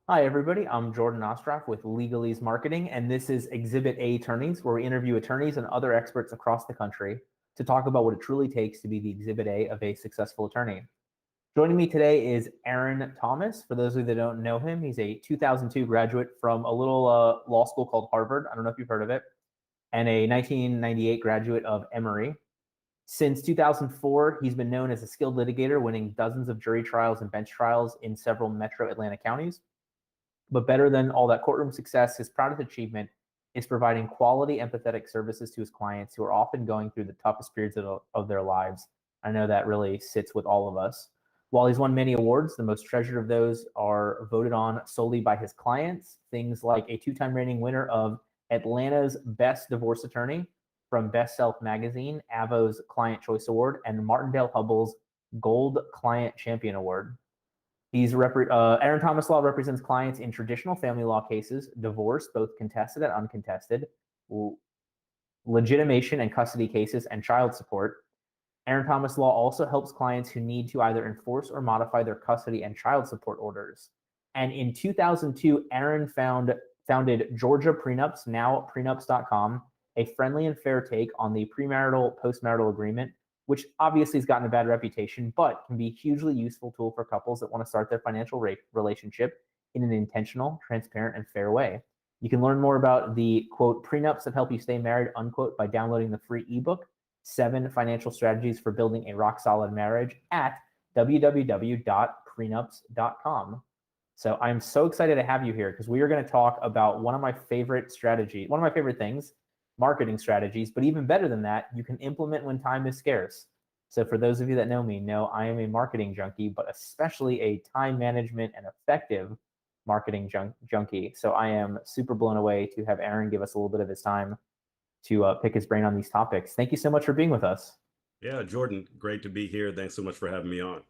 Hi, everybody. I'm Jordan Ostroff with LegalEase Marketing, and this is Exhibit A Attorneys, where we interview attorneys and other experts across the country to talk about what it truly takes to be the Exhibit A of a successful attorney. Joining me today is Aaron Thomas. For those of you that don't know him, he's a 2002 graduate from a little law school called Harvard. I don't know if you've heard of it, and a 1998 graduate of Emory. Since 2004, he's been known as a skilled litigator, winning dozens of jury trials and bench trials in several metro Atlanta counties. But better than all that courtroom success, his proudest achievement is providing quality, empathetic services to his clients who are often going through the toughest periods of their lives. I know that really sits with all of us. While he's won many awards, the most treasured of those are voted on solely by his clients. Things like a two-time reigning winner of Atlanta's Best Divorce Attorney from Best Self Magazine, Avo's Client Choice Award, and Martindale Hubbell's Gold Client Champion Award. Aaron Thomas Law represents clients in traditional family law cases, divorce, both contested and uncontested, legitimation and custody cases, and child support. Aaron Thomas Law also helps clients who need to either enforce or modify their custody and child support orders. And in 2002, Aaron founded Georgia Prenups, now prenups.com, a friendly and fair take on the premarital postmarital agreement, which obviously has gotten a bad reputation, but can be a hugely useful tool for couples that want to start their financial relationship in an intentional, transparent, and fair way. You can learn more about the, quote, prenups that help you stay married, unquote, by downloading the free ebook, 7 Financial Strategies for Building a Rock-Solid Marriage at www.prenups.com. So I'm so excited to have you here because we are going to talk about one of my favorite things, marketing strategies, but even better than that, you can implement when time is scarce. So for those of you that know me, know I am a marketing junkie, but especially a time management and effective marketing junkie. So I am super blown away to have Aaron give us a little bit of his time to pick his brain on these topics. Thank you so much for being with us. Yeah, Jordan, great to be here. Thanks so much for having me on.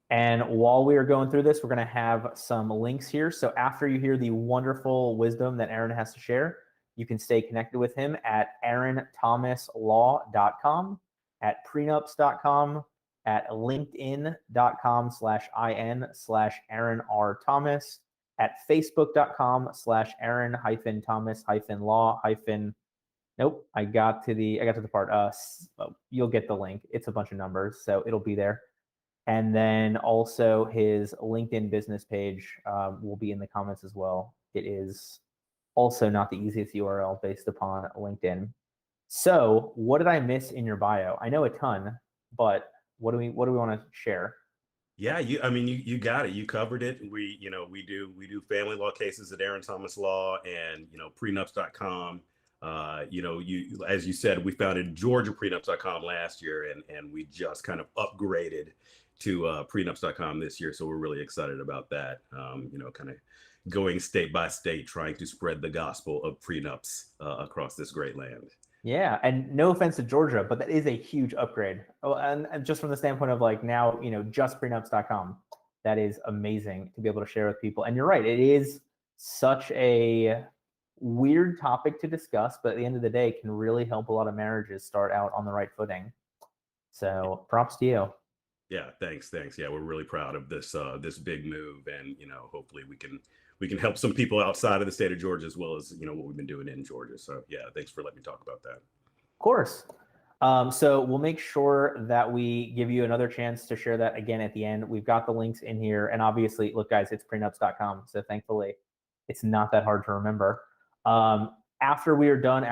And while we are going through this, we're going to have some links here. So after you hear the wonderful wisdom that Aaron has to share, you can stay connected with him at aaronthomaslaw.com, at prenups.com, at linkedin.com/in/Aaron R. Thomas, at facebook.com/Aaron-Thomas-Law- Nope, I got to the part. You'll get the link. It's a bunch of numbers, so it'll be there. And then also his LinkedIn business page will be in the comments as well. It is also not the easiest URL based upon LinkedIn. So what did I miss in your bio? I know a ton, but what do we want to share? Yeah, you got it. You covered it. We do family law cases at Aaron Thomas Law and, prenups.com. As you said, we founded GeorgiaPrenups.com last year and we just kind of upgraded to prenups.com this year. So we're really excited about that. Kind of going state by state, trying to spread the gospel of prenups across this great land. Yeah, and no offense to Georgia, but that is a huge upgrade. Oh, and just from the standpoint of like now, just prenups.com, that is amazing to be able to share with people. And you're right, it is such a weird topic to discuss, but at the end of the day, can really help a lot of marriages start out on the right footing. So props to you. Yeah, thanks. Yeah, we're really proud of this big move, and hopefully we can help some people outside of the state of Georgia as well as what we've been doing in Georgia. So yeah, thanks for letting me talk about that. Of course. So we'll make sure that we give you another chance to share that again at the end. We've got the links in here, and obviously, look, guys, it's prenups.com. So thankfully, it's not that hard to remember. After you're done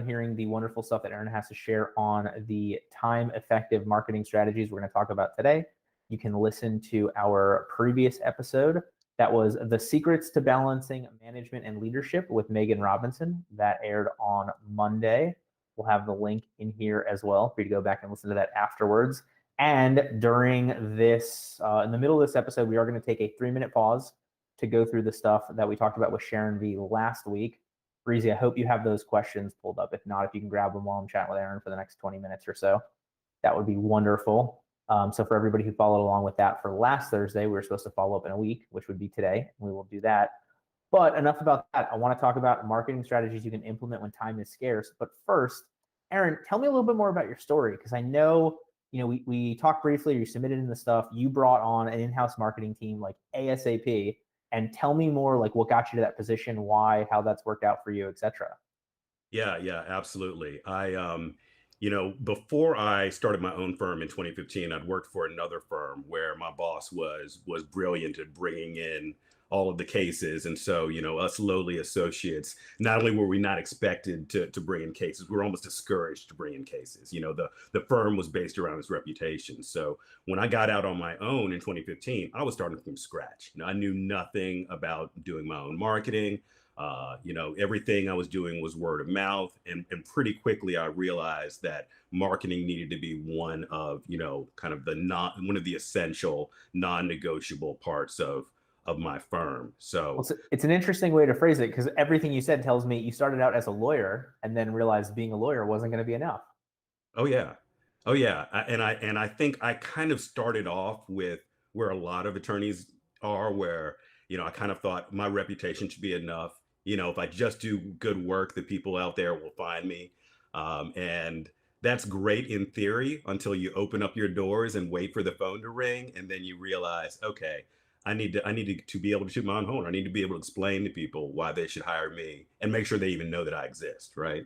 hearing the wonderful stuff that Aaron has to share on the time-effective marketing strategies we're going to talk about today, you can listen to our previous episode. That was The Secrets to Balancing Management and Leadership with Megan Robinson. That aired on Monday. We'll have the link in here as well for you to go back and listen to that afterwards. And during this, in the middle of this episode, we are going to take a 3-minute pause to go through the stuff that we talked about with Sharon V last week. Breezy, I hope you have those questions pulled up. If not, if you can grab them while I'm chatting with Aaron for the next 20 minutes or so, that would be wonderful. So for everybody who followed along with that for last Thursday, we were supposed to follow up in a week, which would be today, and we will do that. But enough about that. I want to talk about marketing strategies you can implement when time is scarce. But first, Aaron, tell me a little bit more about your story, because I know, we talked briefly, you submitted in the stuff, you brought on an in-house marketing team like ASAP. And tell me more, like what got you to that position, why, how that's worked out for you, etc. Yeah, yeah, absolutely. Before I started my own firm in 2015, I'd worked for another firm where my boss was brilliant at bringing in all of the cases. And so, us lowly associates, not only were we not expected to bring in cases, we were almost discouraged to bring in cases. The firm was based around its reputation. So when I got out on my own in 2015, I was starting from scratch. I knew nothing about doing my own marketing. Everything I was doing was word of mouth. And pretty quickly I realized that marketing needed to be one of, kind of one of the essential non-negotiable parts of my firm. Well, So, it's an interesting way to phrase it because everything you said tells me you started out as a lawyer and then realized being a lawyer wasn't going to be enough. oh yeah. Oh yeah. And I think I kind of started off with where a lot of attorneys are, where, I kind of thought my reputation should be enough. If I just do good work, the people out there will find me. And that's great in theory until you open up your doors and wait for the phone to ring. And then you realize, okay, I need to be able to shoot my own horn. I need to be able to explain to people why they should hire me and make sure they even know that I exist. Right.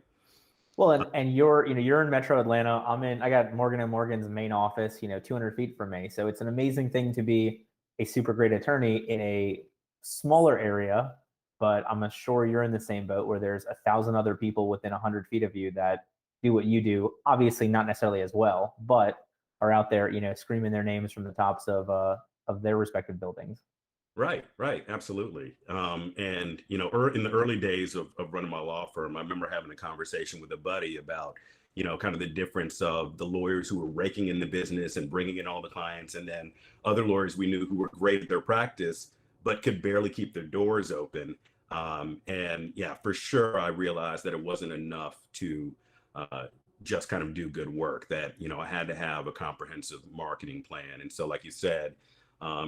Well, and you're in Metro Atlanta. I got Morgan and Morgan's main office, 200 feet from me. So it's an amazing thing to be a super great attorney in a smaller area, but I'm sure you're in the same boat where there's 1,000 other people within 100 feet of you that do what you do. Obviously, not necessarily as well, but are out there, screaming their names from the tops of their respective buildings. Right, right, absolutely. And in the early days of running my law firm, I remember having a conversation with a buddy about, kind of the difference of the lawyers who were raking in the business and bringing in all the clients, and then other lawyers we knew who were great at their practice but could barely keep their doors open. And yeah, for sure, I realized that it wasn't enough to uh, just kind of do good work. That I had to have a comprehensive marketing plan. And so, like you said,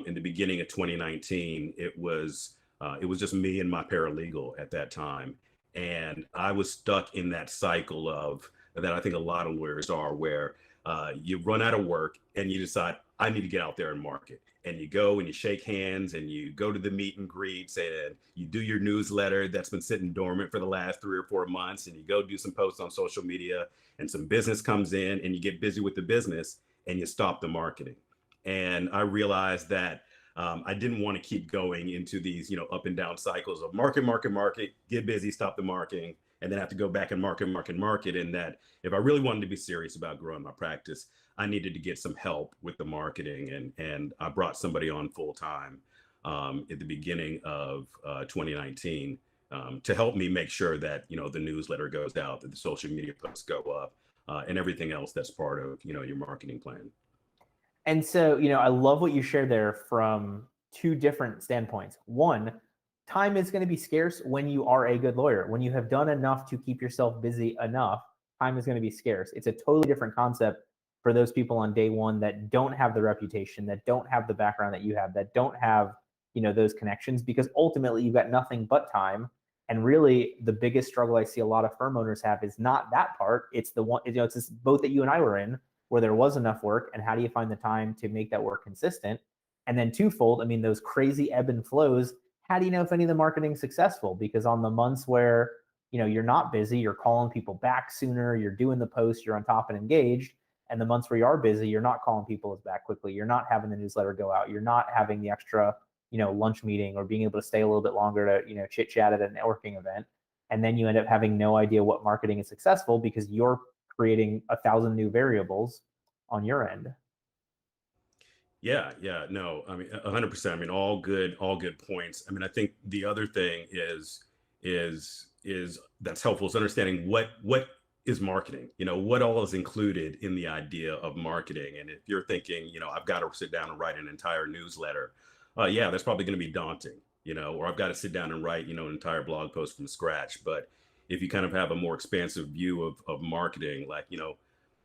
in the beginning of 2019, it was just me and my paralegal at that time, and I was stuck in that cycle of that. I think a lot of lawyers are, where you run out of work and you decide I need to get out there and market, and you go and you shake hands and you go to the meet and greets and you do your newsletter that's been sitting dormant for the last 3 or 4 months, and you go do some posts on social media, and some business comes in and you get busy with the business and you stop the marketing. And I realized that I didn't want to keep going into these, up and down cycles of market, market, market, get busy, stop the marketing, and then have to go back and market, market, market. And that if I really wanted to be serious about growing my practice, I needed to get some help with the marketing. And I brought somebody on full time at the beginning of 2019 to help me make sure that, the newsletter goes out, that the social media posts go up, and everything else that's part of, your marketing plan. And so, I love what you shared there from two different standpoints. One, time is going to be scarce when you are a good lawyer. When you have done enough to keep yourself busy enough, time is going to be scarce. It's a totally different concept for those people on day one that don't have the reputation, that don't have the background that you have, that don't have, those connections, because ultimately you've got nothing but time. And really the biggest struggle I see a lot of firm owners have is not that part. It's the one, it's this boat that you and I were in, where there was enough work, and how do you find the time to make that work consistent? And then twofold, I mean, those crazy ebb and flows, how do you know if any of the marketing is successful? Because on the months where, you're not busy, you're calling people back sooner, you're doing the posts, you're on top and engaged. And the months where you are busy, you're not calling people as back quickly, you're not having the newsletter go out, you're not having the extra, lunch meeting, or being able to stay a little bit longer to, chit chat at a networking event. And then you end up having no idea what marketing is successful because you're creating 1,000 new variables on your end. Yeah, yeah, no, I mean, 100%. I mean, all good points. I mean, I think the other thing is that's helpful is understanding what is marketing. What all is included in the idea of marketing. And if you're thinking, I've got to sit down and write an entire newsletter, yeah, that's probably going to be daunting. Or I've got to sit down and write, an entire blog post from scratch. But if you kind of have a more expansive view of marketing, like,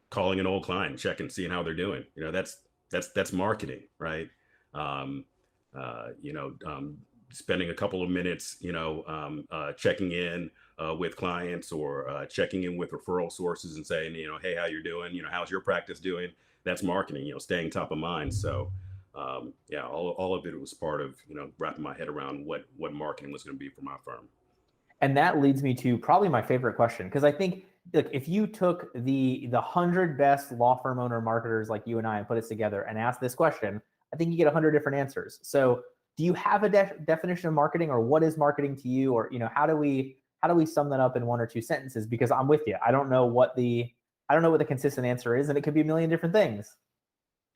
calling an old client, checking, seeing how they're doing. That's marketing, right? Um, Spending a couple of minutes, checking in with clients, or checking in with referral sources and saying, hey, how you're doing? How's your practice doing? That's marketing. Staying top of mind. So, Yeah, all of it was part of, wrapping my head around what marketing was going to be for my firm. And that leads me to probably my favorite question, because I think, look, if you took the 100 best law firm owner marketers like you and I and put it together and asked this question, I think you get 100 different answers. So, do you have a definition of marketing, or what is marketing to you, or how do we sum that up in one or two sentences? Because I'm with you. I don't know what the consistent answer is, and it could be a million different things.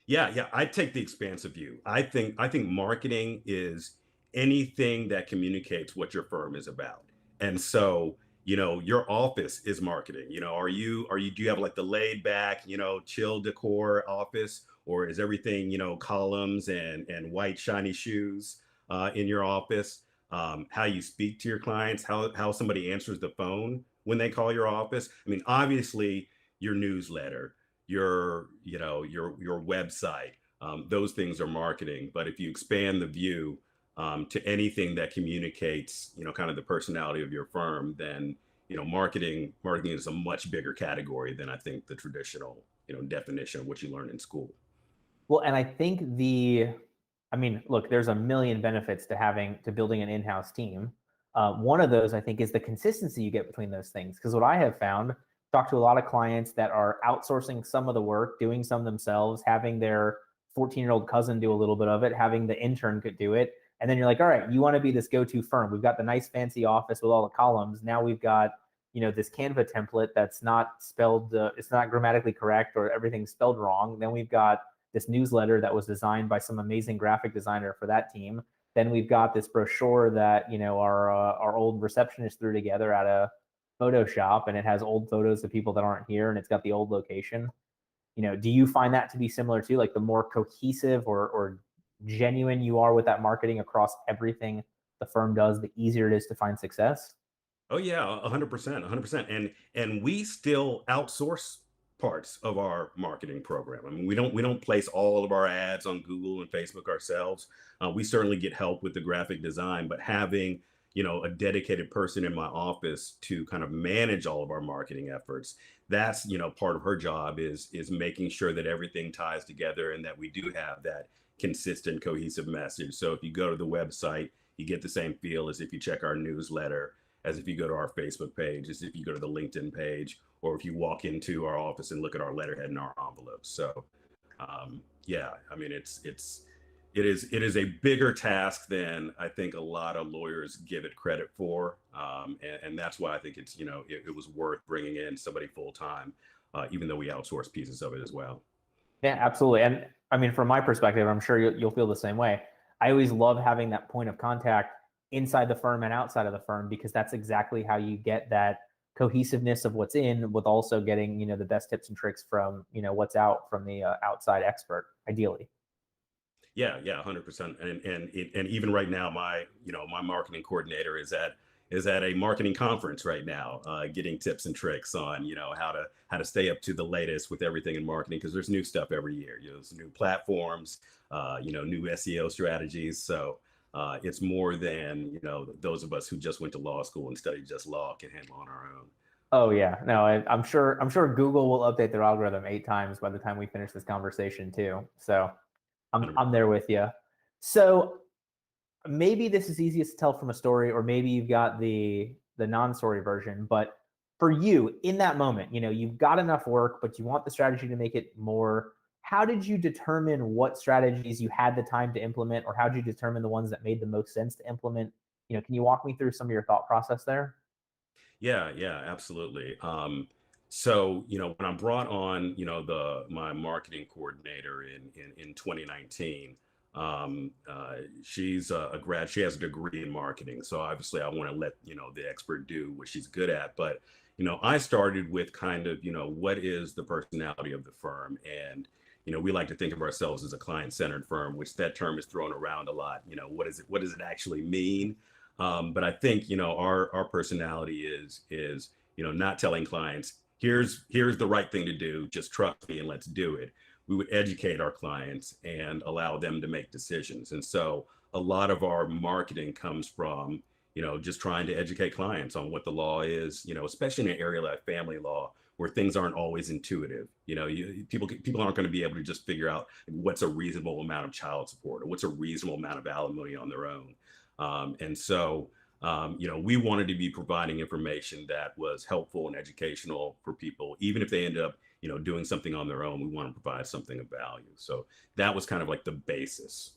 Yeah, I take the expansive view. I think marketing is anything that communicates what your firm is about. And so, your office is marketing. Do you have like the laid back, chill decor office, or is everything, columns and white shiny shoes in your office? How you speak to your clients, how somebody answers the phone when they call your office. I mean, obviously your newsletter, your website, those things are marketing. But if you expand the view to anything that communicates, kind of the personality of your firm, then marketing is a much bigger category than I think the traditional definition of what you learn in school. Well, and I think look, there's a million benefits to building an in-house team. One of those, I think, is the consistency you get between those things. Because what I have found, talk to a lot of clients that are outsourcing some of the work, doing some themselves, having their 14-year-old cousin do a little bit of it, having the intern could do it. And then you're like, all right, you want to be this go-to firm. We've got the nice fancy office with all the columns. Now we've got, this Canva template that's not spelled, it's not grammatically correct, or everything's spelled wrong. Then we've got this newsletter that was designed by some amazing graphic designer for that team. Then we've got this brochure that our old receptionist threw together at a Photoshop, and it has old photos of people that aren't here, and it's got the old location. Do you find that to be similar too? Like, the more cohesive or genuine you are with that marketing across everything the firm does, the easier it is to find success? Oh yeah, 100%, 100%. And we still outsource parts of our marketing program. I mean, we don't place all of our ads on Google and Facebook ourselves. We certainly get help with the graphic design, but having a dedicated person in my office to kind of manage all of our marketing efforts, that's part of her job is making sure that everything ties together and that we do have that consistent, cohesive message. So if you go to the website, you get the same feel as if you check our newsletter, as if you go to our Facebook page, as if you go to the LinkedIn page, or if you walk into our office and look at our letterhead and our envelopes. So, yeah, I mean, it is a bigger task than I think a lot of lawyers give it credit for, and that's why I think it was worth bringing in somebody full time, even though we outsource pieces of it as well. Yeah, absolutely. And I mean, from my perspective, I'm sure you'll feel the same way. I always love having that point of contact inside the firm and outside of the firm, because that's exactly how you get that cohesiveness of what's in, with also getting the best tips and tricks from what's out from the outside expert, ideally. Yeah, 100%. And even right now, my marketing coordinator is at a marketing conference right now, getting tips and tricks on how to stay up to the latest with everything in marketing, because there's new stuff every year. There's new platforms, new SEO strategies. So it's more than those of us who just went to law school and studied just law can handle on our own. Oh yeah, no, I'm sure Google will update their algorithm 8 times by the time we finish this conversation too. So I'm there with you. So maybe this is easiest to tell from a story, or maybe you've got the non-story version. But for you, in that moment, you've got enough work, but you want the strategy to make it more. How did you determine what strategies you had the time to implement, or how did you determine the ones that made the most sense to implement? Can you walk me through some of your thought process there? Yeah, absolutely. So when I brought on my marketing coordinator in 2019, she's a grad. She has a degree in marketing, so obviously I want to let the expert do what she's good at. But I started with kind of what is the personality of the firm, and we like to think of ourselves as a client-centered firm, which that term is thrown around a lot. What does it actually mean? But I think our personality is not telling clients, here's the right thing to do, just trust me and let's do it. We would educate our clients and allow them to make decisions. And so a lot of our marketing comes from just trying to educate clients on what the law is, especially in an area like family law, where things aren't always intuitive. People aren't going to be able to just figure out what's a reasonable amount of child support or what's a reasonable amount of alimony on their own. And so, we wanted to be providing information that was helpful and educational for people, even if they ended up, doing something on their own. We want to provide something of value. So that was kind of like the basis.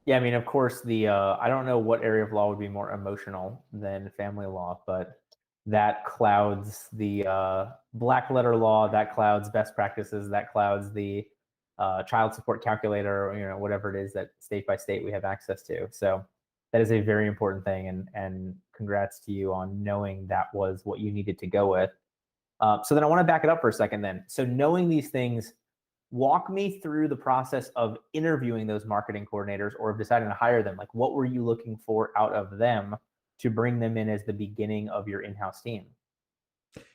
Yeah, I mean, of course, I don't know what area of law would be more emotional than family law, but that clouds the black letter law, that clouds best practices, that clouds the child support calculator, whatever it is that state by state we have access to. So that is a very important thing, and congrats to you on knowing that was what you needed to go with. So then I want to back it up for a second then. So knowing these things, walk me through the process of interviewing those marketing coordinators or of deciding to hire them. Like, what were you looking for out of them to bring them in as the beginning of your in-house team?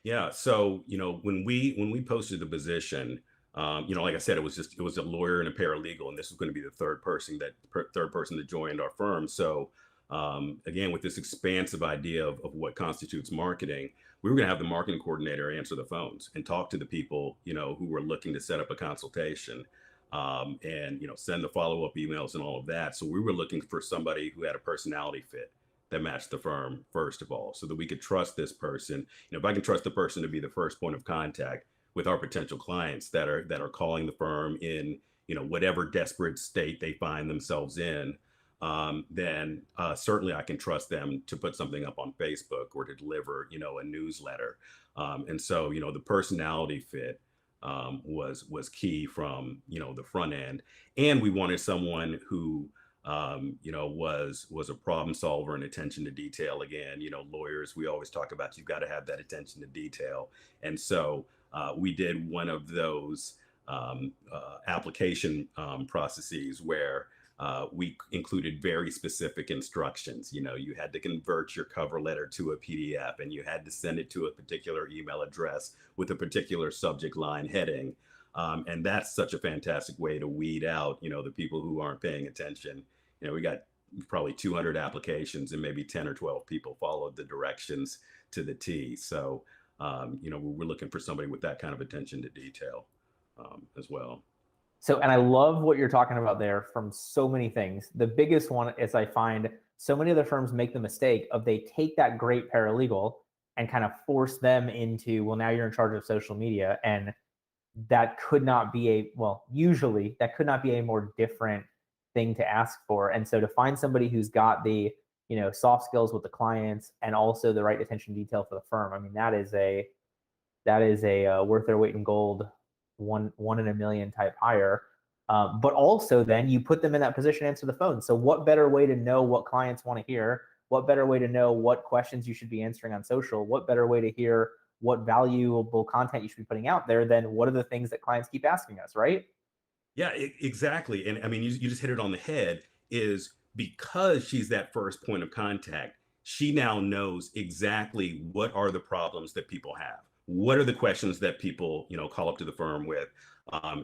Yeah. So, when we posted the position, like I said, it was a lawyer and a paralegal, and this was going to be the third person that joined our firm. So, again, with this expansive idea of what constitutes marketing, we were going to have the marketing coordinator answer the phones and talk to the people, who were looking to set up a consultation, and send the follow-up emails and all of that. So we were looking for somebody who had a personality fit that matched the firm, first of all, so that we could trust this person. If I can trust the person to be the first point of contact with our potential clients that are calling the firm in, whatever desperate state they find themselves in, then certainly I can trust them to put something up on Facebook or to deliver, a newsletter. And so, the personality fit was key from, the front end. And we wanted someone who, was a problem solver and attention to detail. Again, lawyers, we always talk about, you've got to have that attention to detail. And so we did one of those application processes where we included very specific instructions. You had to convert your cover letter to a PDF, and you had to send it to a particular email address with a particular subject line heading. And that's such a fantastic way to weed out, the people who aren't paying attention. We got probably 200 applications, and maybe 10 or 12 people followed the directions to the T. So, we're looking for somebody with that kind of attention to detail as well. So, and I love what you're talking about there from so many things. The biggest one is, I find so many other firms make the mistake of, they take that great paralegal and kind of force them into, well, now you're in charge of social media. And that could not be usually that could not be a more different thing to ask for. And so to find somebody who's got the, soft skills with the clients and also the right attention to detail for the firm, I mean, that is a worth their weight in gold, one in a million type hire. But also then you put them in that position to answer the phone. So what better way to know what clients want to hear? What better way to know what questions you should be answering on social? What better way to hear what valuable content you should be putting out there than what are the things that clients keep asking us, right? Yeah, exactly. And I mean, you just hit it on the head. Is because she's that first point of contact, she now knows exactly what are the problems that people have. What are the questions that people, call up to the firm with?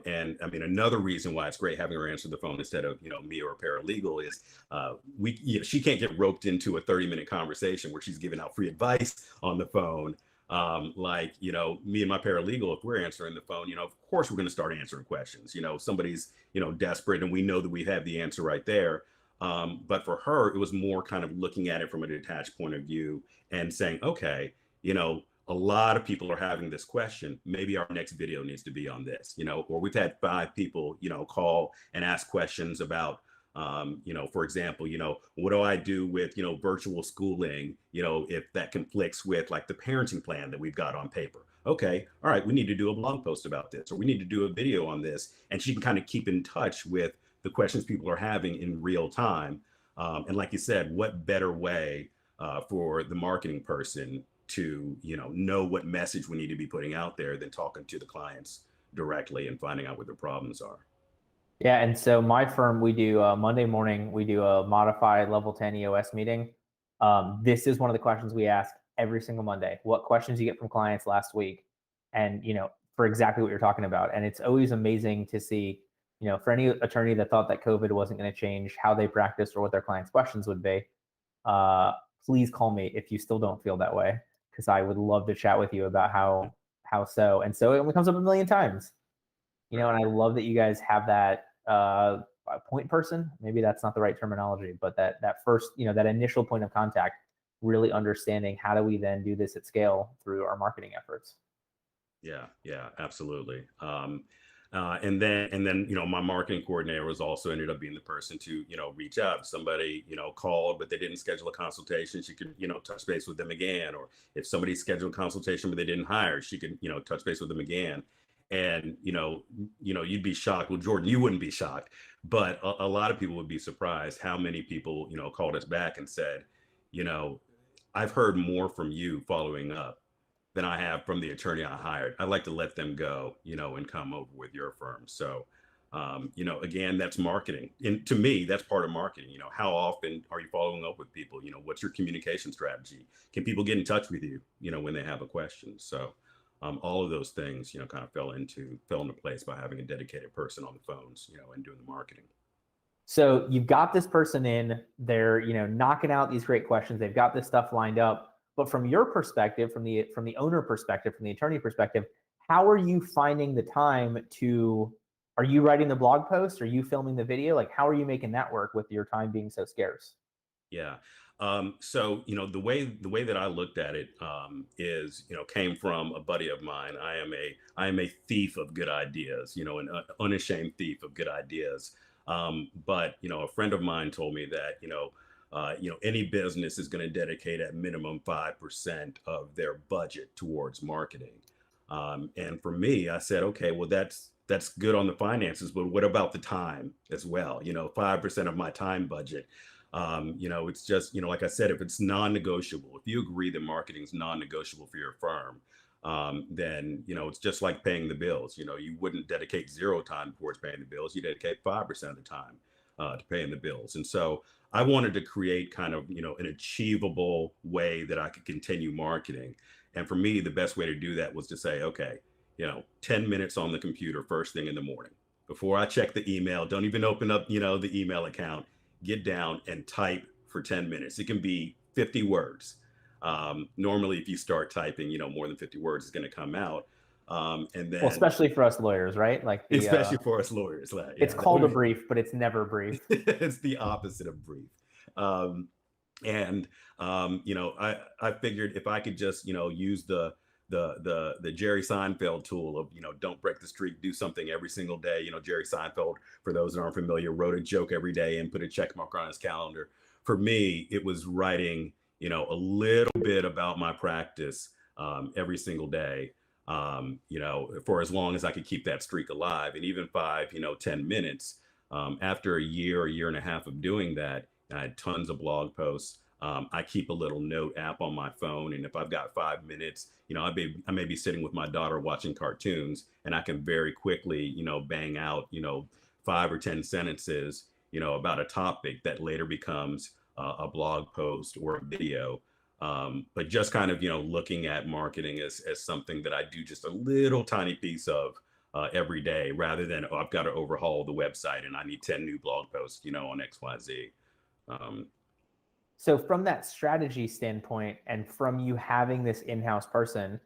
And I mean, another reason why it's great having her answer the phone instead of, me or a paralegal is she can't get roped into a 30-minute conversation where she's giving out free advice on the phone. Like, me and my paralegal, if we're answering the phone, of course we're going to start answering questions. Somebody's, desperate, and we know that we have the answer right there. But for her, it was more kind of looking at it from a detached point of view and saying, okay, a lot of people are having this question. Maybe our next video needs to be on this, or we've had 5 people, call and ask questions about, for example, what do I do with, virtual schooling, if that conflicts with like the parenting plan that we've got on paper. Okay, all right, we need to do a blog post about this, or we need to do a video on this. And she can kind of keep in touch with the questions people are having in real time. And like you said, what better way for the marketing person to, know what message we need to be putting out there than talking to the clients directly and finding out what their problems are. Yeah, and so my firm, we do Monday morning, we do a modified level 10 EOS meeting. This is one of the questions we ask every single Monday. What questions you get from clients last week? And, for exactly what you're talking about. And it's always amazing to see, for any attorney that thought that COVID wasn't going to change how they practiced or what their clients' questions would be, please call me if you still don't feel that way, because I would love to chat with you about How so? And so it comes up a million times, and I love that you guys have that point person. Maybe that's not the right terminology, but that first, that initial point of contact, really understanding how do we then do this at scale through our marketing efforts. Yeah, absolutely. And then, my marketing coordinator was also ended up being the person to, reach out. If somebody, called, but they didn't schedule a consultation, she could, touch base with them again. Or if somebody scheduled a consultation, but they didn't hire, she could, touch base with them again. And, you'd be shocked. Well, Jordan, you wouldn't be shocked, but a lot of people would be surprised how many people, called us back and said, you know, I've heard more from you following up than I have from the attorney I hired. I'd like to let them go, and come over with your firm. So, again, that's marketing. And to me, that's part of marketing. How often are you following up with people? What's your communication strategy? Can people get in touch with you, when they have a question? So, all of those things, kind of fell into place by having a dedicated person on the phones, and doing the marketing. So you've got this person in, they're, knocking out these great questions. They've got this stuff lined up. But from your perspective, from the owner perspective, from the attorney perspective, how are you finding the time to, are you writing the blog post? Are you filming the video? Like, how are you making that work with your time being so scarce? Yeah. So, the way that I looked at it, is, came from a buddy of mine. I am a thief of good ideas, an unashamed thief of good ideas. But, a friend of mine told me that, any business is going to dedicate at minimum 5% of their budget towards marketing. And for me, I said, okay, well, that's good on the finances, but what about the time as well? 5% of my time budget. It's just, like I said, if it's non-negotiable, if you agree that marketing is non-negotiable for your firm, then, it's just like paying the bills. You wouldn't dedicate zero time towards paying the bills. You dedicate 5% of the time to paying the bills. And so I wanted to create kind of, an achievable way that I could continue marketing. And for me, the best way to do that was to say, okay, 10 minutes on the computer first thing in the morning. Before I check the email, don't even open up, the email account, get down and type for 10 minutes. It can be 50 words. Normally, if you start typing, more than 50 words is going to come out. And then, Well, especially for us lawyers, right? Like especially for us lawyers, it's called a brief, but it's never brief. It's the opposite of brief. And I figured if I could just, use the Jerry Seinfeld tool of, don't break the streak, do something every single day. Jerry Seinfeld, for those that aren't familiar, wrote a joke every day and put a check mark on his calendar. For me, it was writing, a little bit about my practice every single day, for as long as I could keep that streak alive. And even 5, 10 minutes, after a year and a half of doing that, I had tons of blog posts. I keep a little note app on my phone, and if I've got 5 minutes, I may be sitting with my daughter watching cartoons, and I can very quickly, bang out, 5 or 10 sentences, about a topic that later becomes a blog post or a video. But just kind of, looking at marketing as something that I do just a little tiny piece of every day, rather than, oh, I've got to overhaul the website and I need 10 new blog posts, on XYZ. So from that strategy standpoint, and from you having this in-house person,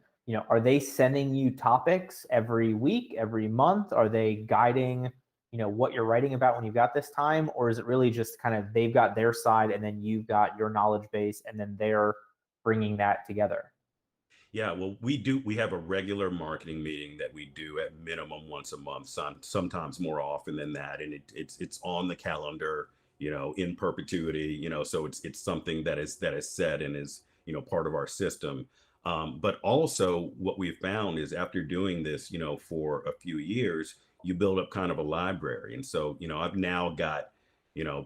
are they sending you topics every week, every month? Are they guiding, what you're writing about when you've got this time? Or is it really just kind of, they've got their side and then you've got your knowledge base and then they're bringing that together? Yeah, well, we have a regular marketing meeting that we do at minimum once a month, sometimes more often than that. And it's on the calendar, in perpetuity, so it's something that is set and is, part of our system. But also what we've found is after doing this, for a few years, you build up kind of a library. And so, I've now got,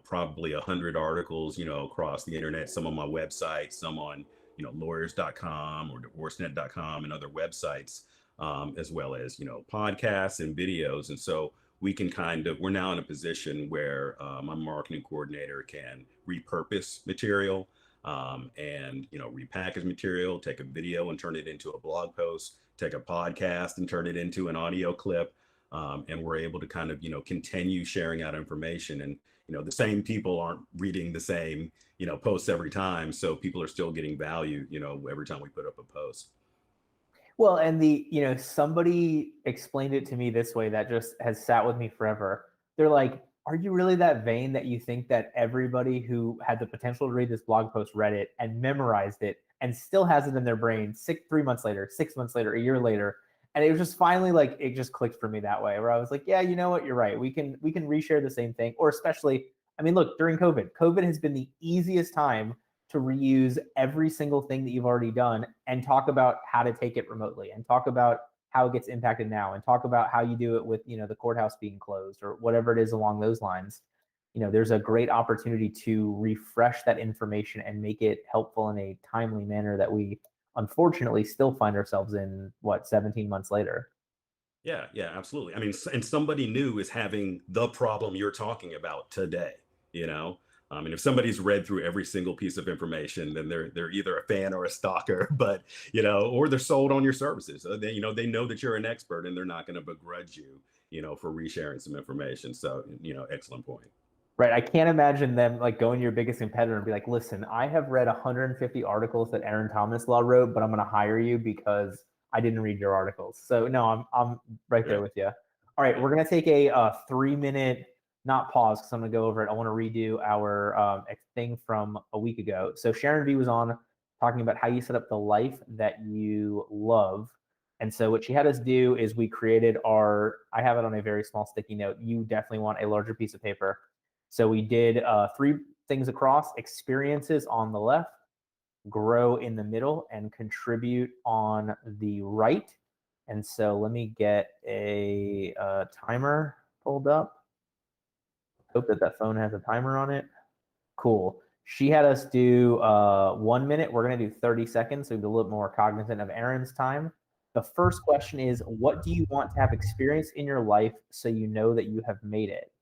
probably 100 articles, across the internet, some on my website, some on, lawyers.com or divorcenet.com and other websites, as well as, podcasts and videos. And so we're now in a position where my marketing coordinator can repurpose material, and, repackage material, take a video and turn it into a blog post, take a podcast and turn it into an audio clip. And we're able to kind of, continue sharing out information. And, the same people aren't reading the same, posts every time. So people are still getting value, every time we put up a post. Well, and somebody explained it to me this way that just has sat with me forever. They're like, are you really that vain that you think that everybody who had the potential to read this blog post read it and memorized it and still has it in their brain 3 months later, 6 months later, a year later? And it was just finally like, it just clicked for me that way, where I was like, yeah, you know what? You're right. We can reshare the same thing. Or especially, I mean, look, during COVID has been the easiest time to reuse every single thing that you've already done and talk about how to take it remotely and talk about how it gets impacted now and talk about how you do it with, the courthouse being closed or whatever it is along those lines. There's a great opportunity to refresh that information and make it helpful in a timely manner that we unfortunately still find ourselves in, 17 months later. Yeah, yeah, absolutely. I mean, and somebody new is having the problem you're talking about today, you know? I mean, if somebody's read through every single piece of information, then they're either a fan or a stalker, but or they're sold on your services. So they know that you're an expert and they're not going to begrudge you, for resharing some information. So, excellent point. Right. I can't imagine them like going to your biggest competitor and be like, listen, I have read 150 articles that Aaron Thomas Law wrote, but I'm going to hire you because I didn't read your articles. So no, I'm right there Yeah. with you. All right. We're going to take a 3-minute, not pause, because I'm going to go over it. I want to redo our thing from a week ago. So Sharon V was on talking about how you set up the life that you love. And so what she had us do is we created I have it on a very small sticky note. You definitely want a larger piece of paper. So we did 3 things across: experiences on the left, grow in the middle, and contribute on the right. And so let me get a timer pulled up. Hope that phone has a timer on it. Cool. She had us do 1 minute. We're going to do 30 seconds, so we'll be a little more cognizant of Aaron's time. The first question is, what do you want to have experienced in your life so you know that you have made it?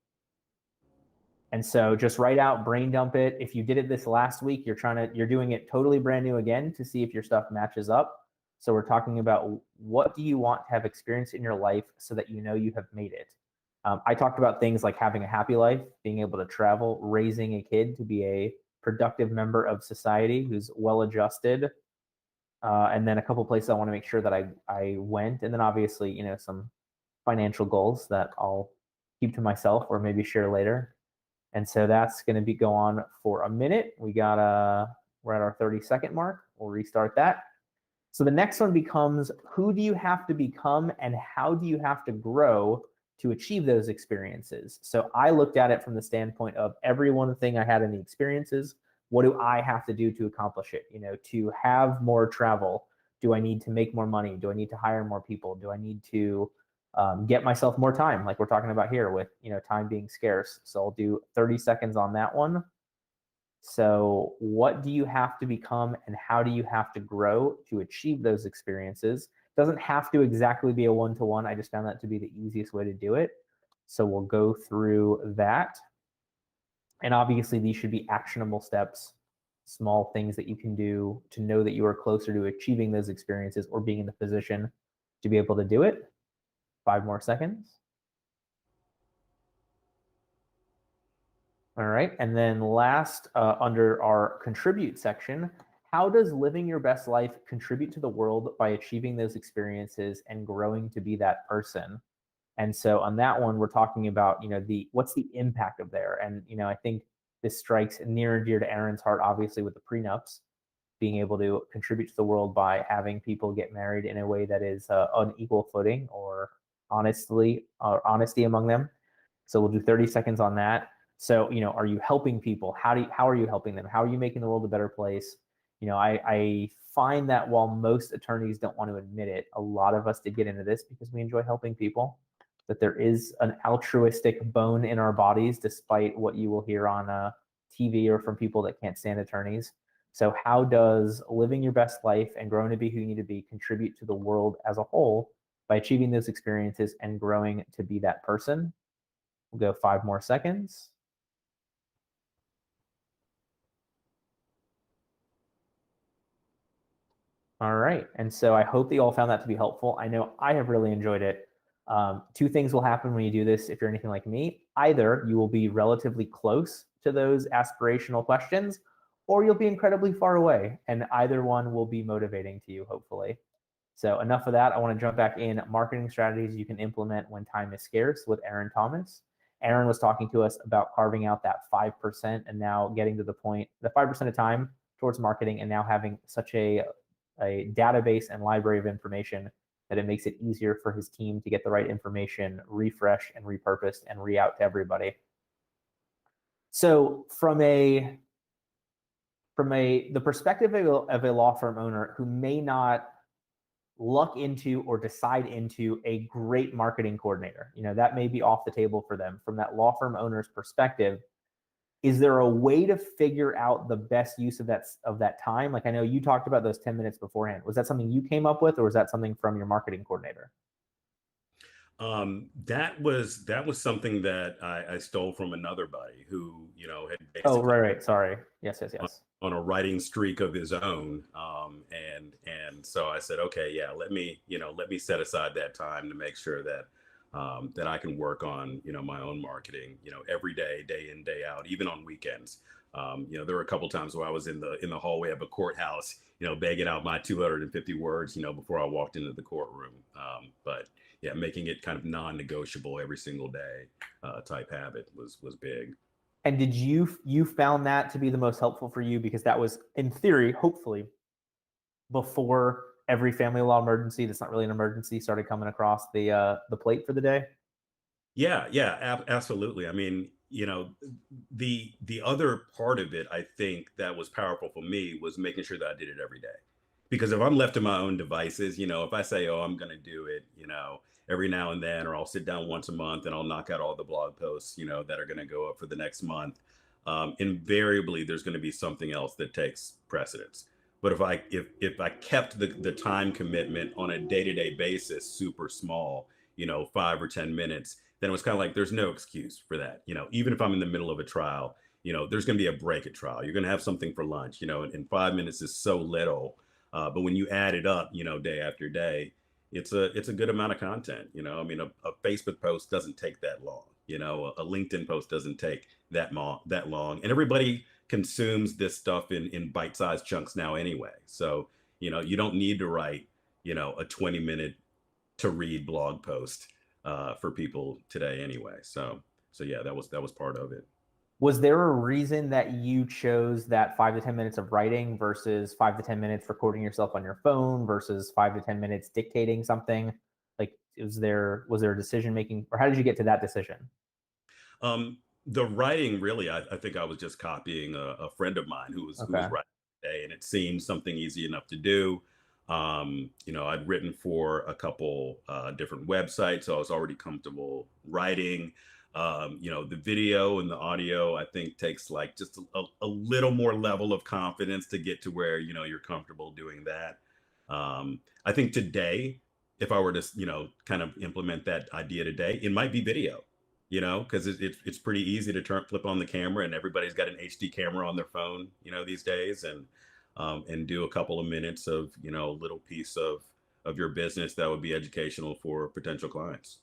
And so just write out, brain dump it. If you did it this last week, you're doing it totally brand new again to see if your stuff matches up. So we're talking about, what do you want to have experienced in your life so that you know you have made it? I talked about things like having a happy life, being able to travel, raising a kid to be a productive member of society who's well adjusted. And then a couple places I want to make sure that I went. And then obviously, some financial goals that I'll keep to myself or maybe share later. And so that's going to go on for a minute. We're at our 30-second mark. We'll restart that. So the next one becomes, who do you have to become and how do you have to grow to achieve those experiences? So I looked at it from the standpoint of every one thing I had in the experiences. What do I have to do to accomplish it? To have more travel, do I need to make more money? Do I need to hire more people? Do I need to get myself more time, like we're talking about here with time being scarce? So I'll do 30 seconds on that one. So what do you have to become and how do you have to grow to achieve those experiences? Doesn't have to exactly be a one-to-one. I just found that to be the easiest way to do it. So we'll go through that. And obviously these should be actionable steps, small things that you can do to know that you are closer to achieving those experiences or being in the position to be able to do it. 5 more seconds. All right, and then last, under our contribute section, how does living your best life contribute to the world by achieving those experiences and growing to be that person? And so on that one, we're talking about, what's the impact of there? And, I think this strikes near and dear to Aaron's heart, obviously with the prenups, being able to contribute to the world by having people get married in a way that is on equal footing or honesty among them. So we'll do 30 seconds on that. So, are you helping people? How are you helping them? How are you making the world a better place? I find that while most attorneys don't want to admit it, a lot of us did get into this because we enjoy helping people, that there is an altruistic bone in our bodies, despite what you will hear on TV or from people that can't stand attorneys. So how does living your best life and growing to be who you need to be contribute to the world as a whole by achieving those experiences and growing to be that person? We'll go 5 more seconds. All right. And so I hope that you all found that to be helpful. I know I have really enjoyed it. 2 things will happen when you do this if you're anything like me. Either you will be relatively close to those aspirational questions, or you'll be incredibly far away. And either one will be motivating to you, hopefully. So enough of that. I want to jump back in marketing strategies you can implement when time is scarce with Aaron Thomas. Aaron was talking to us about carving out that 5% and now getting to the point, the 5% of time towards marketing, and now having such a database and library of information that it makes it easier for his team to get the right information refreshed and repurposed and re-out to everybody. So from the perspective of a law firm owner who may not luck into or decide into a great marketing coordinator, that may be off the table for them. From that law firm owner's perspective, is there a way to figure out the best use of that time? Like, I know you talked about those 10 minutes beforehand. Was that something you came up with, or was that something from your marketing coordinator? That was something that I stole from another buddy who, had Oh, basically right. Sorry. Yes. on a writing streak of his own. And so I said, okay, yeah, let me set aside that time to make sure that that I can work on, my own marketing, every day, day in, day out, even on weekends. There were a couple times where I was in the hallway of a courthouse, begging out my 250 words, before I walked into the courtroom. But yeah, making it kind of non-negotiable every single day type habit was big. And did you found that to be the most helpful for you, because that was, in theory, hopefully, before every family law emergency that's not really an emergency started coming across the plate for the day? Yeah, absolutely. I mean, the other part of it, I think that was powerful for me was making sure that I did it every day. Because if I'm left to my own devices, if I say, oh, I'm going to do it, every now and then, or I'll sit down once a month and I'll knock out all the blog posts, that are going to go up for the next month, invariably there's going to be something else that takes precedence. But if I kept the time commitment on a day-to-day basis super small, 5 or 10 minutes, then it was kind of like there's no excuse for that. Even if I'm in the middle of a trial, there's going to be a break at trial. You're going to have something for lunch, and 5 minutes is so little. But when you add it up, day after day, it's a good amount of content. I mean, a Facebook post doesn't take that long. A LinkedIn post doesn't take that long, and everybody consumes this stuff in bite-sized chunks now anyway. So you don't need to write a 20-minute to read blog post for people today anyway. So yeah, that was part of it. Was there a reason that you chose that 5 to 10 minutes of writing versus 5 to 10 minutes recording yourself on your phone versus 5 to 10 minutes dictating something? Like, was there a decision making, or how did you get to that decision? The writing, really, I think I was just copying a friend of mine who was Okay. writing today, and it seemed something easy enough to do. I'd written for a couple different websites, so I was already comfortable writing. The video and the audio, I think, takes like just a little more level of confidence to get to where you're comfortable doing that. I think today, if I were to kind of implement that idea today, it might be video. Because it's pretty easy to flip on the camera, and everybody's got an HD camera on their phone, these days, and do a couple of minutes of a little piece of your business that would be educational for potential clients.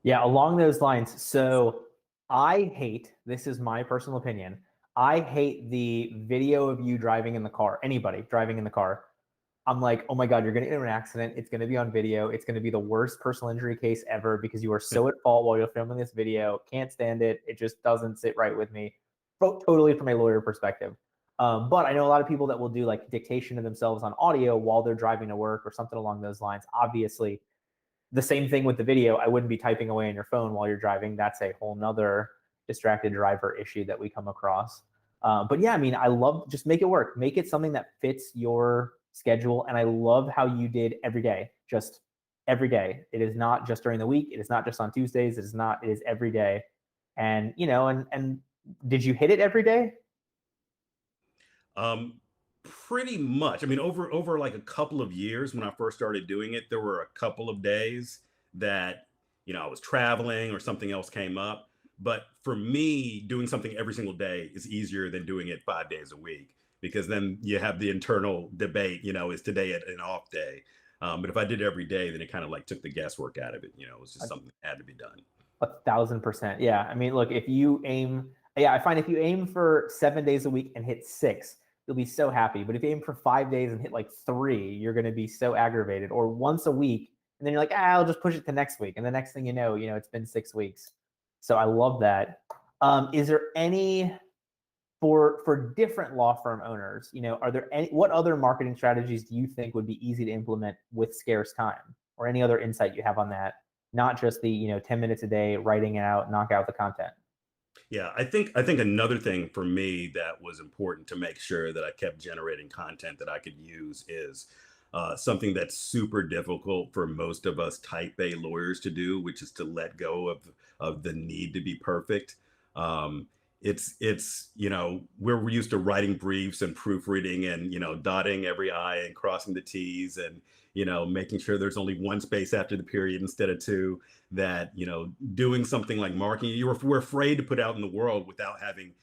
Yeah, along those lines. So this is my personal opinion, I hate the video of you driving in the car, anybody driving in the car. I'm like, oh my God, you're going to get in an accident. It's going to be on video. It's going to be the worst personal injury case ever because you are so at fault while you're filming this video. Can't stand it. It just doesn't sit right with me. Totally from a lawyer perspective. But I know a lot of people that will do like dictation to themselves on audio while they're driving to work or something along those lines. Obviously, the same thing with the video. I wouldn't be typing away on your phone while you're driving. That's a whole nother distracted driver issue that we come across. But yeah, I mean, I love, just make it work. Make it something that fits your schedule. And I love how you did every day, just every day. It is not just during the week. It is not just on Tuesdays. It is every day. And, and did you hit it every day? Pretty much. I mean, over like a couple of years when I first started doing it, there were a couple of days that, I was traveling or something else came up. But for me, doing something every single day is easier than doing it 5 days a week, because then you have the internal debate, is today an off day? But if I did it every day, then it kind of like took the guesswork out of it. It was just something that had to be done. 1,000%. Yeah. I mean, look, I find if you aim for 7 days a week and hit 6, you'll be so happy. But if you aim for 5 days and hit like 3, you're going to be so aggravated. Or once a week, and then you're like, I'll just push it to next week. And the next thing you know, it's been 6 weeks. So I love that. Is there any for different law firm owners, are there what other marketing strategies do you think would be easy to implement with scarce time, or any other insight you have on that? Not just the 10 minutes a day, writing out, knock out the content. Yeah, I think another thing for me that was important to make sure that I kept generating content that I could use is something that's super difficult for most of us type A lawyers to do, which is to let go of the need to be perfect. Um, it's we're used to writing briefs and proofreading and dotting every I and crossing the T's and making sure there's only one space after the period instead of two. That doing something like marketing, we're afraid to put out in the world without having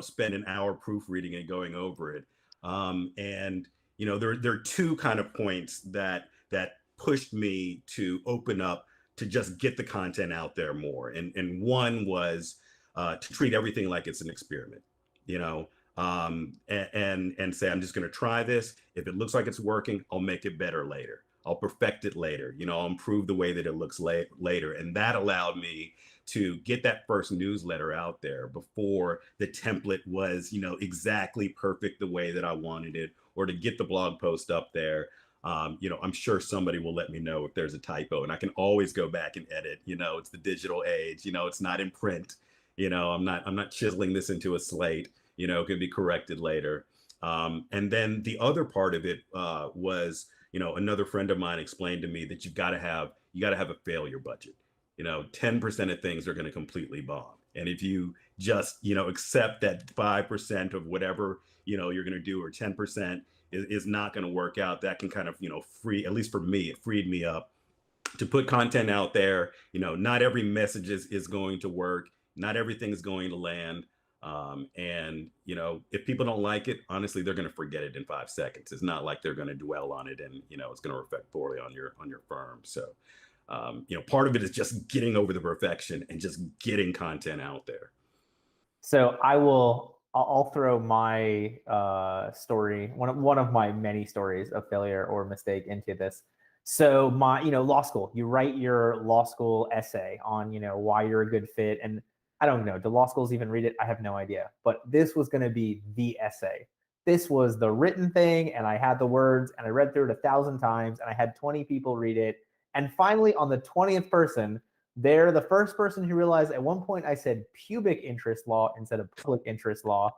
spend an hour proofreading and going over it. And there are two kind of points that pushed me to open up to just get the content out there more. And one was to treat everything like it's an experiment, and say, I'm just going to try this. If it looks like it's working, I'll make it better later. I'll perfect it later. I'll improve the way that it looks later. And that allowed me to get that first newsletter out there before the template was, exactly perfect the way that I wanted it, or to get the blog post up there. I'm sure somebody will let me know if there's a typo, and I can always go back and edit. It's the digital age. It's not in print. I'm not chiseling this into a slate. It can be corrected later. And then the other part of it was, another friend of mine explained to me that you got to have a failure budget. 10% of things are going to completely bomb. And if you just, accept that 5% of whatever, you're going to do, or 10% is not going to work out, that can kind of, free, at least for me, it freed me up to put content out there. Not every message is going to work. Not everything is going to land. And if people don't like it, honestly, they're going to forget it in 5 seconds. It's not like they're going to dwell on it, and it's going to affect poorly on your firm. So part of it is just getting over the perfection and just getting content out there. So I'll throw my story, one of my many stories of failure or mistake into this. So my law school, you write your law school essay on why you're a good fit. And I don't know, do law schools even read it? I have no idea. But this was going to be the essay. This was the written thing, and I had the words, and I read through it 1,000 times, and I had 20 people read it. And finally, on the 20th person, they're the first person who realized at one point I said pubic interest law instead of public interest law.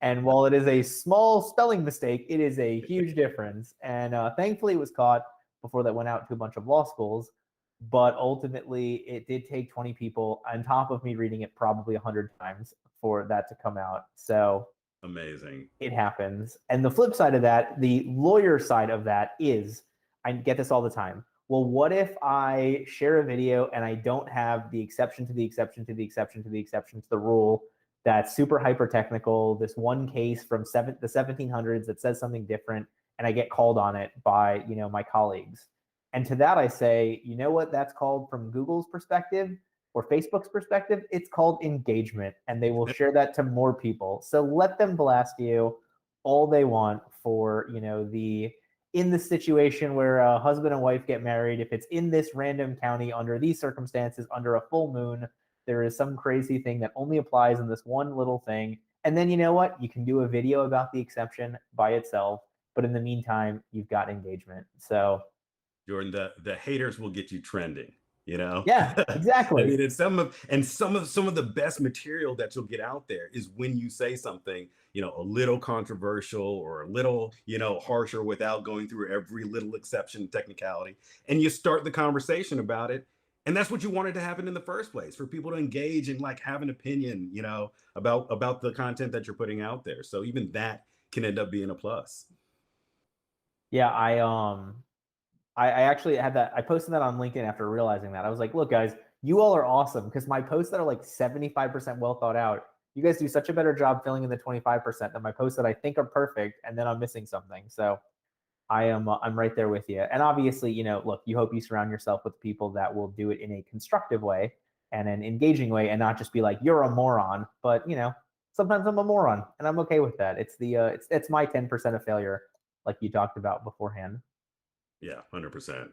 And while it is a small spelling mistake, it is a huge difference. And thankfully, it was caught before that went out to a bunch of law schools. But ultimately, it did take 20 people on top of me reading it probably 100 times for that to come out. So amazing. It happens. And the flip side of that, the lawyer side of that is, I get this all the time. Well, what if I share a video and I don't have the exception to the exception to the exception to the exception to the rule that's super hyper technical, this one case from the 1700s that says something different, and I get called on it by my colleagues. And to that I say, you know what that's called from Google's perspective or Facebook's perspective? It's called engagement, and they will share that to more people. So let them blast you all they want for, in the situation where a husband and wife get married, if it's in this random county under these circumstances, under a full moon, there is some crazy thing that only applies in this one little thing. And then you know what? You can do a video about the exception by itself. But in the meantime, you've got engagement. So Jordan, the haters will get you trending. Yeah, exactly. I mean, it's some of the best material that you'll get out there is when you say something a little controversial or a little harsher without going through every little exception technicality, and you start the conversation about it. And that's what you wanted to happen in the first place, for people to engage and like have an opinion about the content that you're putting out there. So even that can end up being a plus. Yeah, I actually had that. I posted that on LinkedIn after realizing that. I was like, look, guys, you all are awesome, because my posts that are like 75% well thought out, you guys do such a better job filling in the 25% than my posts that I think are perfect, and then I'm missing something. So I'm right there with you. And obviously, look, you hope you surround yourself with people that will do it in a constructive way and an engaging way, and not just be like, you're a moron. But sometimes I'm a moron, and I'm okay with that. It's the it's my 10% of failure, like you talked about beforehand. Yeah, 100%.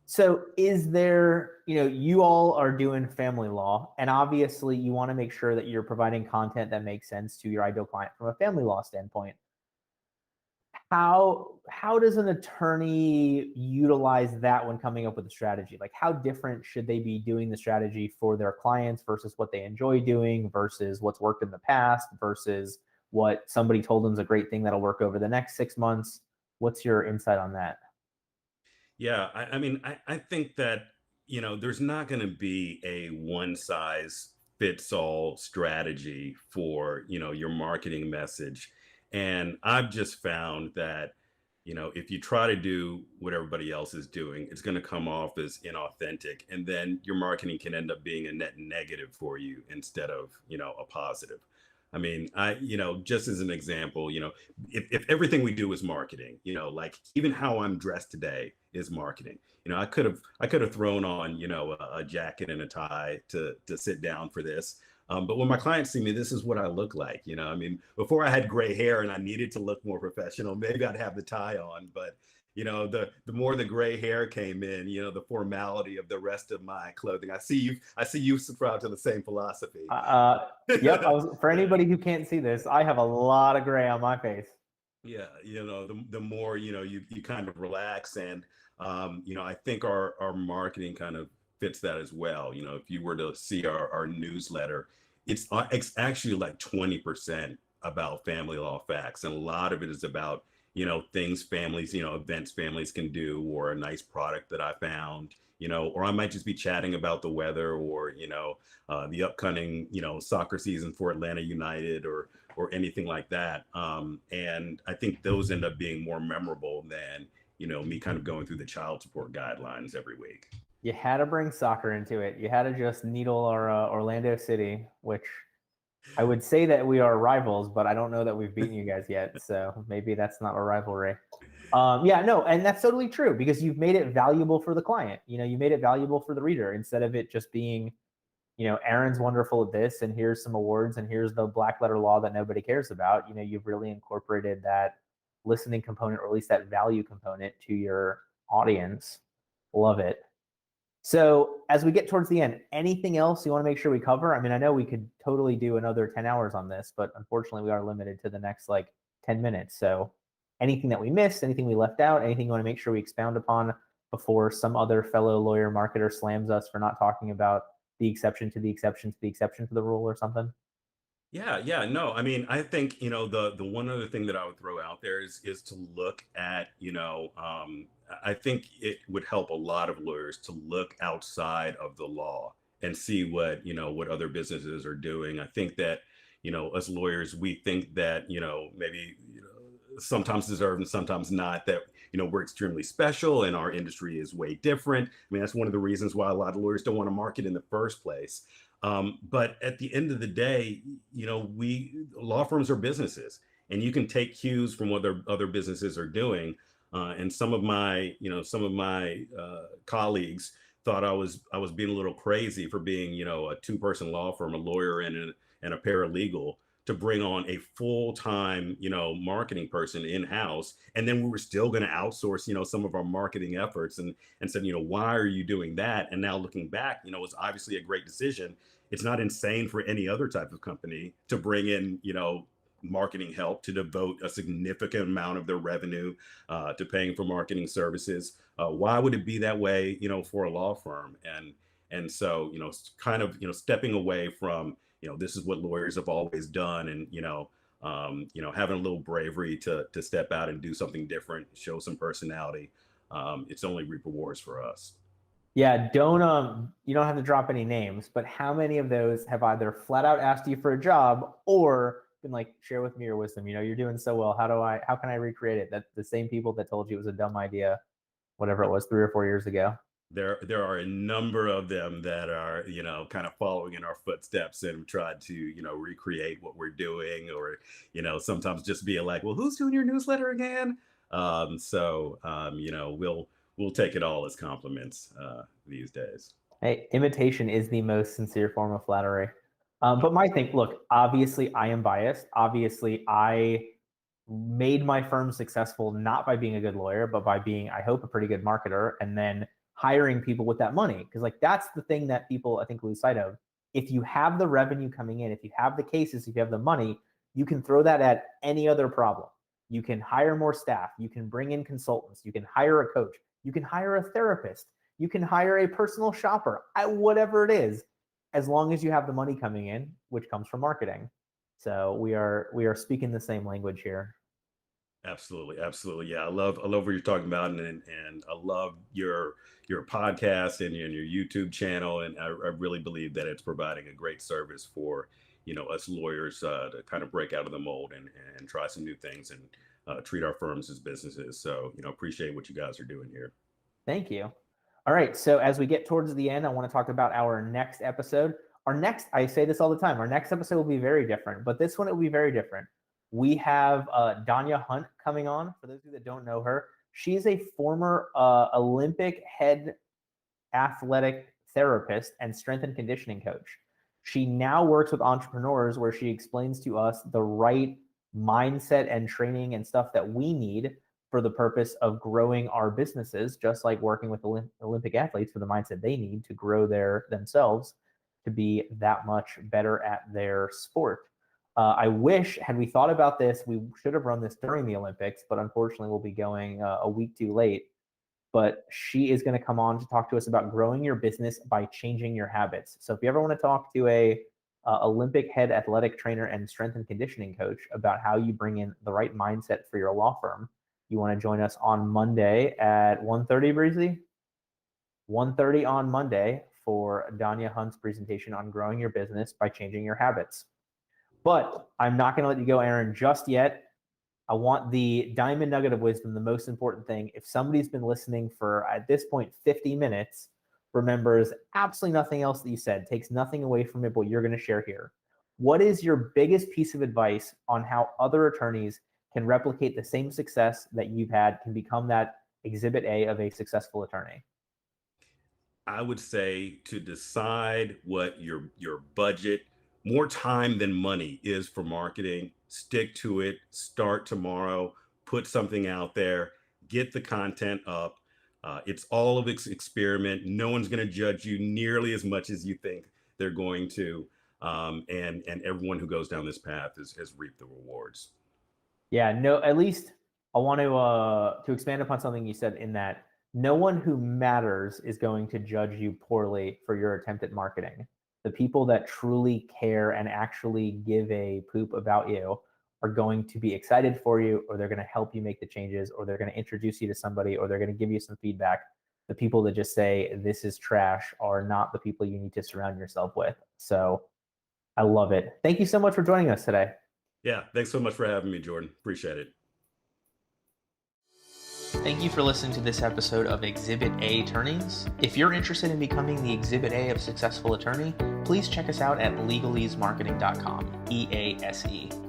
So is there, you all are doing family law, and obviously you want to make sure that you're providing content that makes sense to your ideal client from a family law standpoint. How does an attorney utilize that when coming up with a strategy? Like, how different should they be doing the strategy for their clients versus what they enjoy doing versus what's worked in the past versus what somebody told them is a great thing that'll work over the next 6 months? What's your insight on that? Yeah, I mean, I think that, there's not going to be a one size fits all strategy for, your marketing message. And I've just found that, if you try to do what everybody else is doing, it's going to come off as inauthentic. And then your marketing can end up being a net negative for you instead of, a positive. I mean, just as an example, if everything we do is marketing, like even how I'm dressed today is marketing. I could have thrown on, a jacket and a tie to sit down for this. But when my clients see me, this is what I look like. I mean, before I had gray hair and I needed to look more professional, maybe I'd have the tie on. But the more the gray hair came in, the formality of the rest of my clothing. I see you subscribe to the same philosophy. Yep. For anybody who can't see this, I have a lot of gray on my face. Yeah, the more you kind of relax, and I think our marketing kind of fits that as well. If you were to see our newsletter, it's actually like 20% about family law facts, and a lot of it is about things families, events families can do, or a nice product that I found. Or I might just be chatting about the weather, or the upcoming soccer season for Atlanta United, or anything like that. And I think those end up being more memorable than me kind of going through the child support guidelines every week. You had to bring soccer into it. You had to just needle our Orlando City, which I would say that we are rivals, but I don't know that we've beaten you guys yet. So maybe that's not a rivalry. Yeah, no, and that's totally true because you've made it valuable for the client. You made it valuable for the reader instead of it just being, Aaron's wonderful at this, and here's some awards, and here's the black letter law that nobody cares about. You've really incorporated that listening component, or at least that value component, to your audience. Love it. So as we get towards the end, anything else you want to make sure we cover? I mean, I know we could totally do another 10 hours on this, but unfortunately we are limited to the next 10 minutes. So anything that we missed, anything we left out, anything you want to make sure we expound upon before some other fellow lawyer marketer slams us for not talking about the exception to the exception to the exception to the rule or something? Yeah, no. I mean, I think the one other thing that I would throw out there is to look at I think it would help a lot of lawyers to look outside of the law and see what other businesses are doing. I think that as lawyers, we think that maybe sometimes deserved and sometimes not, that we're extremely special and our industry is way different. I mean, that's one of the reasons why a lot of lawyers don't want to market in the first place. But at the end of the day, we law firms are businesses, and you can take cues from what other businesses are doing. And some of my colleagues thought I was being a little crazy for being a two-person law firm, a lawyer and a paralegal, to bring on a full-time marketing person in-house, and then we were still going to outsource some of our marketing efforts, and said, why are you doing that? And now looking back, it's obviously a great decision. It's not insane for any other type of company to bring in marketing help, to devote a significant amount of their revenue to paying for marketing services. Why would it be that way for a law firm? And so kind of stepping away from this is what lawyers have always done, and having a little bravery to step out and do something different, show some personality. It's only reap rewards for us. Yeah, you don't have to drop any names, but how many of those have either flat out asked you for a job or been like, share with me your wisdom, you're doing so well. How can I recreate it? That the same people that told you it was a dumb idea, whatever it was 3 or 4 years ago. There are a number of them that are kind of following in our footsteps and tried to recreate what we're doing, or sometimes just being like, well, who's doing your newsletter again? We'll take it all as compliments these days. Hey, imitation is the most sincere form of flattery. But my thing, look, obviously I am biased. Obviously I made my firm successful not by being a good lawyer, but by being, I hope, a pretty good marketer, and then hiring people with that money. Because like that's the thing that people I think lose sight of. If you have the revenue coming in, if you have the cases, if you have the money, you can throw that at any other problem. You can hire more staff. You can bring in consultants. You can hire a coach. You can hire a therapist. You can hire a personal shopper. Whatever it is, as long as you have the money coming in, which comes from marketing. So we are speaking the same language here. Absolutely, absolutely. Yeah, I love what you're talking about, and I love your podcast and your YouTube channel, and I really believe that it's providing a great service for us lawyers to kind of break out of the mold and try some new things and treat our firms as businesses. So appreciate what you guys are doing here. Thank you. All right, so as we get towards the end, I want to talk about our next episode. I say this all the time, our next episode will be very different, but this one it will be very different. We have Danya Hunt coming on. For those of you that don't know her, she's a former Olympic head athletic therapist and strength and conditioning coach. She now works with entrepreneurs where she explains to us the right mindset and training and stuff that we need for the purpose of growing our businesses, just like working with Olympic athletes for the mindset they need to grow themselves to be that much better at their sport. I wish, had we thought about this, we should have run this during the Olympics, but unfortunately we'll be going a week too late. But she is going to come on to talk to us about growing your business by changing your habits. So if you ever want to talk to a Olympic head athletic trainer and strength and conditioning coach about how you bring in the right mindset for your law firm, you want to join us on Monday at 1:30, Breezy? 1:30 on Monday for Danya Hunt's presentation on growing your business by changing your habits. But I'm not going to let you go, Aaron, just yet. I want the diamond nugget of wisdom, the most important thing. If somebody's been listening for, at this point, 50 minutes, remembers absolutely nothing else that you said, takes nothing away from it, what you're going to share here. What is your biggest piece of advice on how other attorneys can replicate the same success that you've had, can become that exhibit A of a successful attorney? I would say to decide what your budget, more time than money, is for marketing. Stick to it. Start tomorrow. Put something out there. Get the content up. It's all of its experiment. No one's going to judge you nearly as much as you think they're going to. And everyone who goes down this path has reaped the rewards. Yeah, no, at least I want to expand upon something you said, in that no one who matters is going to judge you poorly for your attempt at marketing. The people that truly care and actually give a poop about you are going to be excited for you, or they're going to help you make the changes, or they're going to introduce you to somebody, or they're going to give you some feedback. The people that just say this is trash are not the people you need to surround yourself with. So I love it. Thank you so much for joining us today. Yeah, thanks so much for having me, Jordan. Appreciate it. Thank you for listening to this episode of Exhibit A Attorneys. If you're interested in becoming the Exhibit A of successful attorney, please check us out at LegalEaseMarketing.com, EASE.